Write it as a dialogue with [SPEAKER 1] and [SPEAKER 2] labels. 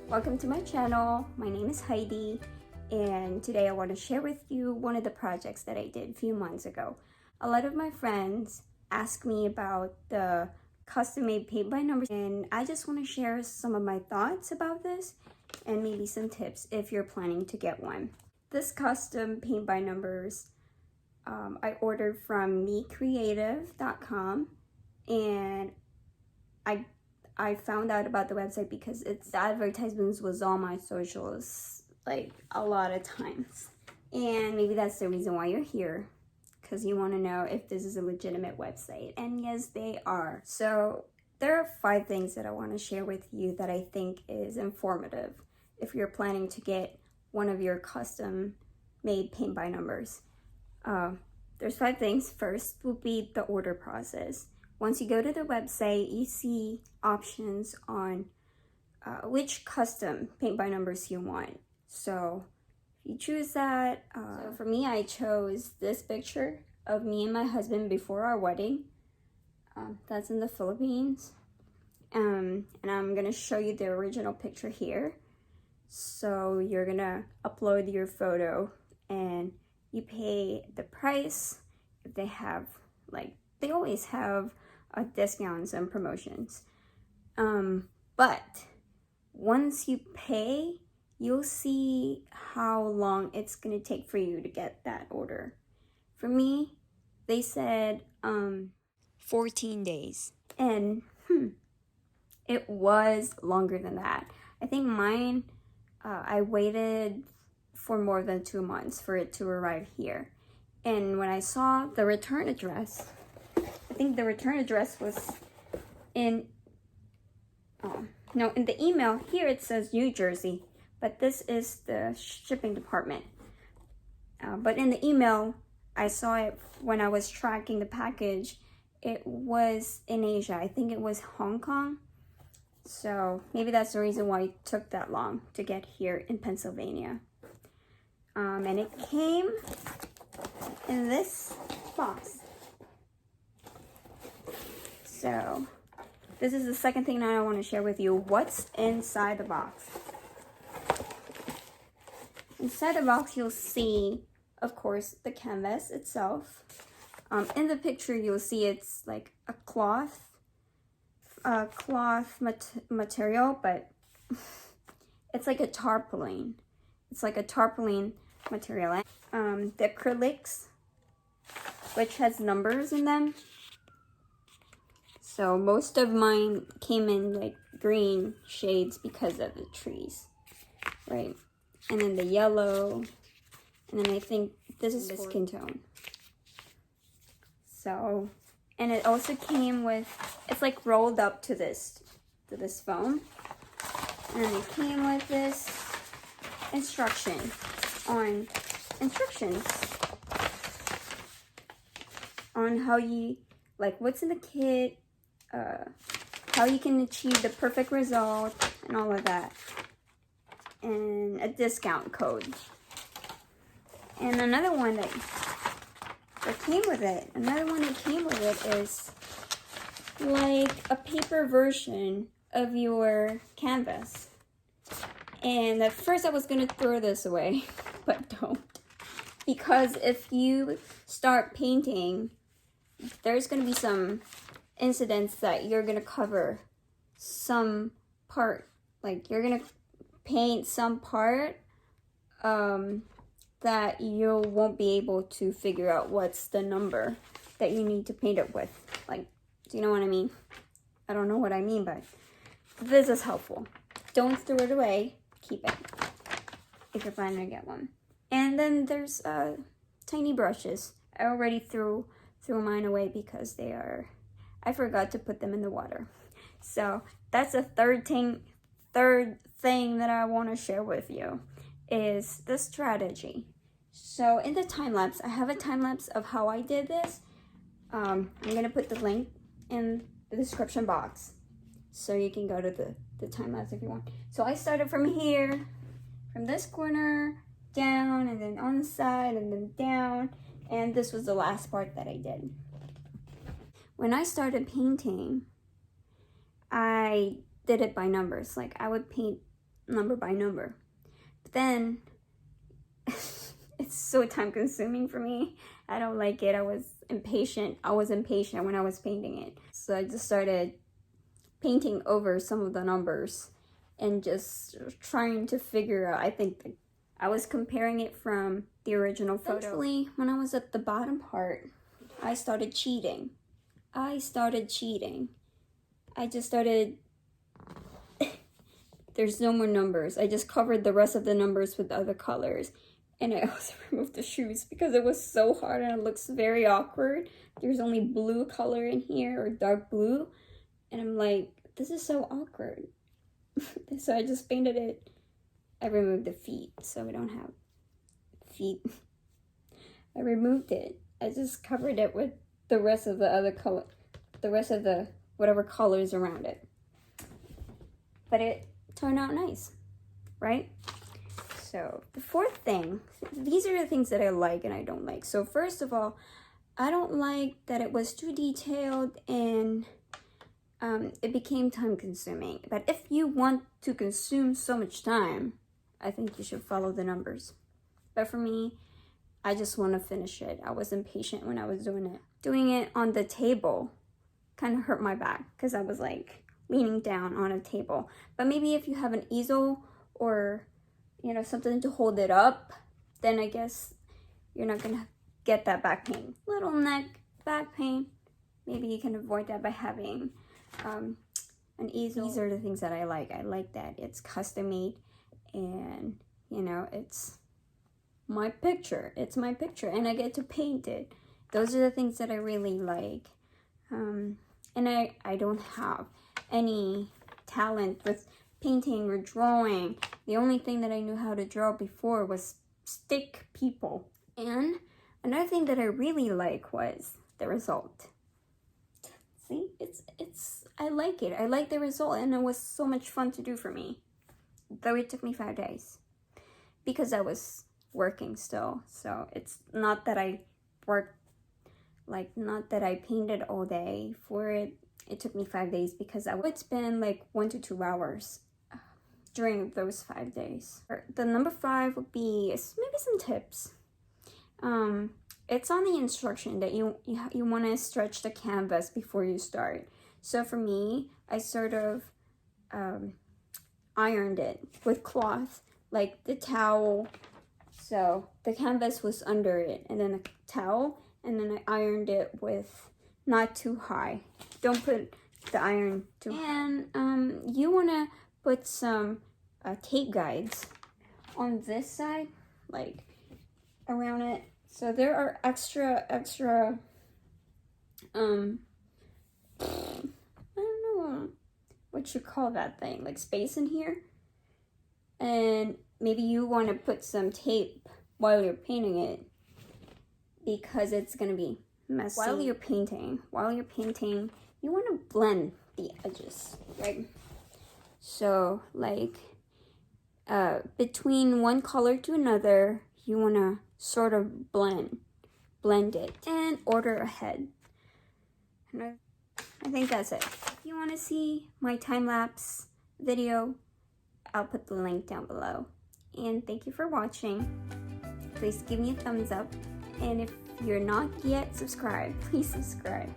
[SPEAKER 1] Welcome to my channel. My name is Heidi, and today I want to share with you one of the projects that I did a few months ago. A lot of my friends ask me about the custom-made paint by numbers, and I just want to share some of my thoughts about this and maybe some tips if you're planning to get one. This custom paint by numbers I ordered from MiiCreative.com, and I found out about the website because its advertisements was on my socials like a lot of times. And maybe that's the reason why you're here, because you want to know if this is a legitimate website. And yes, they are. So there are 5 things that I want to share with you that I think is informative if you're planning to get one of your custom made paint by numbers. There's 5 things. First will be the order process. Once you go to the website, you see options on which custom paint by numbers you want. So if you choose that, so for me, I chose this picture of me and my husband before our wedding. That's in the Philippines. And I'm gonna show you the original picture here. So you're gonna upload your photo and you pay the price. If they have, they always have discounts and promotions. But once you pay, you'll see how long it's gonna take for you to get that order. For me, they said 14 days, and it was longer than that. I think mine, I waited for more than 2 months for it to arrive here. And when I saw the return address, I think the return address was in, in the email here it says New Jersey, but this is the shipping department. But in the email, I saw it when I was tracking the package, it was in Asia. I think it was Hong Kong. So maybe that's the reason why it took that long to get here in Pennsylvania. And it came in this box. So this is the second thing that I want to share with you. What's inside the box? Inside the box, you'll see, of course, the canvas itself. In the picture, you'll see it's like a cloth material, but it's like a tarpaulin. It's like a tarpaulin material. The acrylics, which has numbers in them. So most of mine came in like green shades because of the trees, right? And then the yellow, and then I think this is the skin tone. So, and it also came with, it's like rolled up to this foam. And then it came with this instructions on how you, like what's in the kit, how you can achieve the perfect result and all of that, and a discount code. And another one that came with it is like a paper version of your canvas. And at first I was gonna throw this away, but don't, because if you start painting, there's gonna be some incidents that you're gonna cover some part, like you're gonna paint some part that you won't be able to figure out what's the number that you need to paint it with. Like, do you know what I mean? I don't know what I mean, but this is helpful. Don't throw it away, keep it if you're planning to get one. And then there's tiny brushes. I already threw mine away because I forgot to put them in the water. So that's the third thing that I want to share with you is the strategy. So in the time lapse, I have a time lapse of how I did this. I'm gonna put the link in the description box, so you can go to the time lapse if you want. So I started from here, from this corner down, and then on the side, and then down, and this was the last part that I did. When I started painting, I did it by numbers. Like I would paint number by number. But then it's so time consuming for me. I don't like it. I was impatient when I was painting it. So I just started painting over some of the numbers and just trying to figure out. I think I was comparing it from the original photo. Eventually, when I was at the bottom part, I started cheating. I just started, there's no more numbers. I just covered the rest of the numbers with other colors. And I also removed the shoes because it was so hard and it looks very awkward. There's only blue color in here, or dark blue. And I'm like, this is so awkward. So I just painted it. I removed the feet, so we don't have feet. I removed it. I just covered it with the rest of the other color, the rest of the whatever colors around it. But it turned out nice, right? So the fourth thing, these are the things that I like and I don't like. So first of all, I don't like that it was too detailed and it became time consuming. But if you want to consume so much time, I think you should follow the numbers. But for me, I just want to finish it. I was impatient when I was doing it. Doing it on the table kind of hurt my back because I was like leaning down on a table. But maybe if you have an easel or, you know, something to hold it up, then I guess you're not gonna get that back pain. Little neck, back pain. Maybe you can avoid that by having an easel. These are the things that I like. I like that it's custom made and, you know, it's my picture. It's my picture and I get to paint it. Those are the things that I really like. And I don't have any talent with painting or drawing. The only thing that I knew how to draw before was stick people. And another thing that I really like was the result. See, I like it. I like the result and it was so much fun to do for me. Though it took me 5 days because I was working still. So it's not that I worked, like not that I painted all day for it. It took me 5 days because I would spend like 1 to 2 hours during those 5 days. The number 5 would be maybe some tips. It's on the instruction that you want to stretch the canvas before you start. So for me, I sort of ironed it with cloth, like the towel. So the canvas was under it, and then a towel, and then I ironed it with not too high. Don't put the iron too high. And you want to put some tape guides on this side, like around it. So there are extra I don't know what you call that thing, like space in here. And maybe you want to put some tape while you're painting it because it's gonna be messy. While you're painting, you want to blend the edges, right? So like between one color to another, you want to sort of blend it and order ahead. And I think that's it. If you want to see my time-lapse video, I'll put the link down below. And thank you for watching. Please give me a thumbs up. And if you're not yet subscribed, please subscribe.